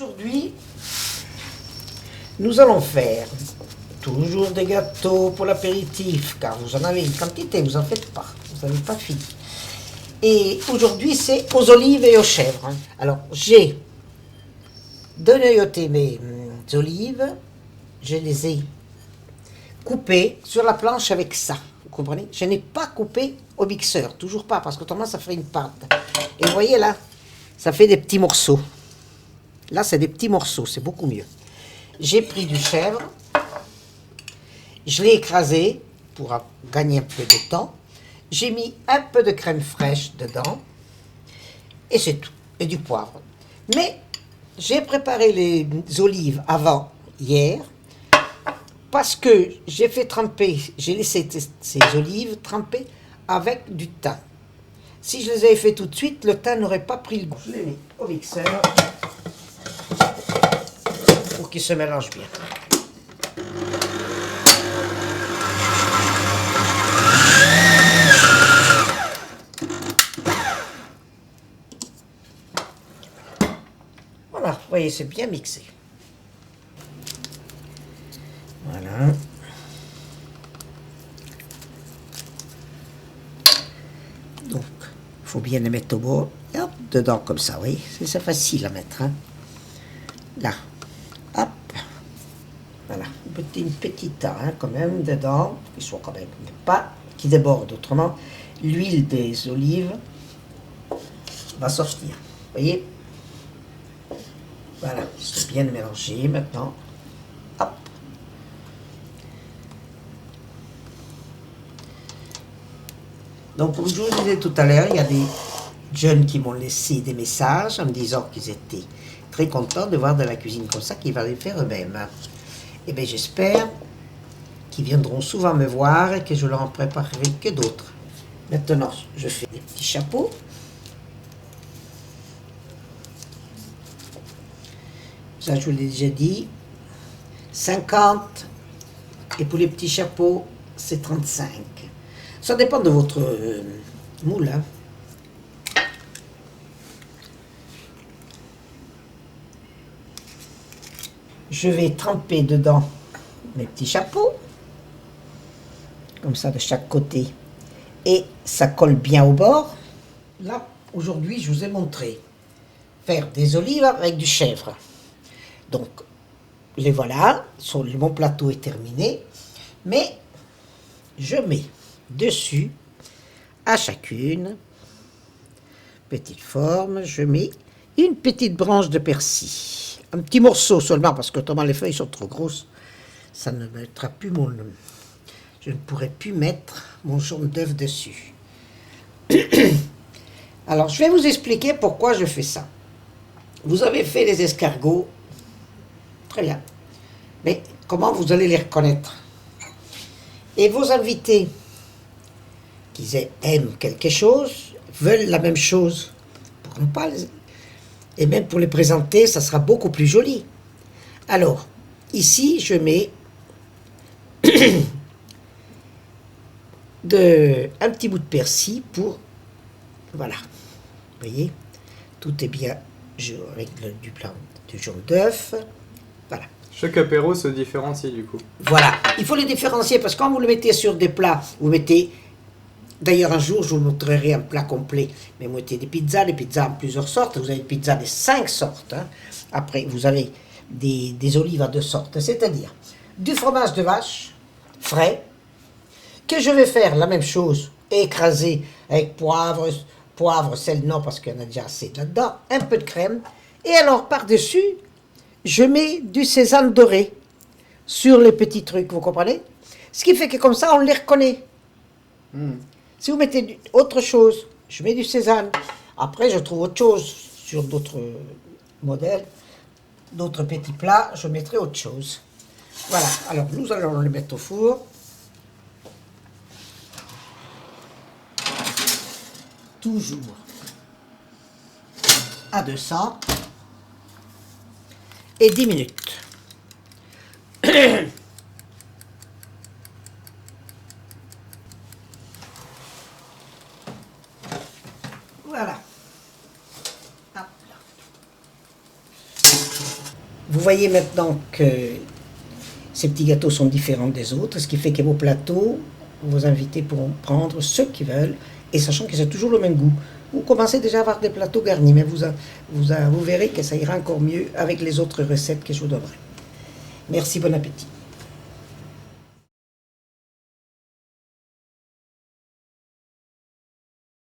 Aujourd'hui, nous allons faire toujours des gâteaux pour l'apéritif, car vous en avez une quantité, vous en faites pas, vous n'avez pas fini. Et aujourd'hui, c'est aux olives et aux chèvres. Alors, j'ai dénoyauté mes olives, je les ai coupées sur la planche avec ça, vous comprenez? Je n'ai pas coupé au mixeur, toujours pas, parce que autrement ça ferait une pâte. Et vous voyez là, ça fait des petits morceaux. Là, c'est des petits morceaux, c'est beaucoup mieux. J'ai pris du chèvre, je l'ai écrasé pour gagner un peu de temps. J'ai mis un peu de crème fraîche dedans, et c'est tout, et du poivre. Mais j'ai préparé les olives avant hier, parce que j'ai fait tremper, j'ai laissé ces olives tremper avec du thym. Si je les avais fait tout de suite, le thym n'aurait pas pris le goût. Je les mets au mixeur pour qu'ils se mélangent bien. Voilà, vous voyez, c'est bien mixé. Voilà. Donc, il faut bien les mettre au bord. Et hop, dedans comme ça, oui. C'est facile à mettre. Hein. Là. Hop. Voilà. Une petite tas, hein, quand même, dedans. Qui soit quand même pas qui déborde. Autrement, l'huile des olives va sortir. Vous voyez? Voilà. C'est bien mélangé maintenant. Hop. Donc, comme je vous disais tout à l'heure, il y a des jeunes qui m'ont laissé des messages en me disant qu'ils étaient très contents de voir de la cuisine comme ça, qu'ils vont les faire eux-mêmes. Et bien, j'espère qu'ils viendront souvent me voir et que je leur en préparerai que d'autres. Maintenant, je fais des petits chapeaux. Ça, je vous l'ai déjà dit. 50. Et pour les petits chapeaux, c'est 35. Ça dépend de votre moule. Hein. Je vais tremper dedans mes petits chapeaux, comme ça de chaque côté, et ça colle bien au bord. Là, aujourd'hui, je vous ai montré faire des olives avec du chèvre. Donc, les voilà, mon plateau est terminé, mais je mets dessus, à chacune, petite forme, je mets une petite branche de persil. Un petit morceau seulement, parce que autrement les feuilles sont trop grosses. Ça ne mettra plus je ne pourrai plus mettre mon jaune d'œuf dessus. Alors, je vais vous expliquer pourquoi je fais ça. Vous avez fait les escargots. Très bien. Mais comment vous allez les reconnaître? Et vos invités qui aiment quelque chose, veulent la même chose, pourront pas et même pour les présenter, ça sera beaucoup plus joli. Alors, ici, je mets un petit bout de persil pour... Voilà. Vous voyez? Tout est bien avec du jaune d'œuf. Voilà. Chaque apéro se différencie du coup. Voilà. Il faut les différencier parce que quand vous le mettez sur des plats, vous mettez... D'ailleurs, un jour, je vous montrerai un plat complet. Mais vous mettez des pizzas en plusieurs sortes. Vous avez des pizzas de 5 sortes. Hein. Après, vous avez des olives à 2 sortes. C'est-à-dire du fromage de vache frais, que je vais faire la même chose, écraser avec poivre, sel, non, parce qu'il y en a déjà assez là-dedans, un peu de crème. Et alors, par-dessus, je mets du sésame doré sur les petits trucs, vous comprenez? Ce qui fait que comme ça, on les reconnaît. Si vous mettez autre chose, je mets du sésame. Après, je trouve autre chose sur d'autres modèles, d'autres petits plats, je mettrai autre chose. Voilà, alors nous allons le mettre au four. Toujours à 200 et 10 minutes. Voilà. Hop là. Vous voyez maintenant que ces petits gâteaux sont différents des autres, ce qui fait que vos plateaux, vos invités pourront prendre ce qu'ils veulent, et sachant que c'est toujours le même goût. Vous commencez déjà à avoir des plateaux garnis, mais vous verrez que ça ira encore mieux avec les autres recettes que je vous donnerai. Merci, bon appétit.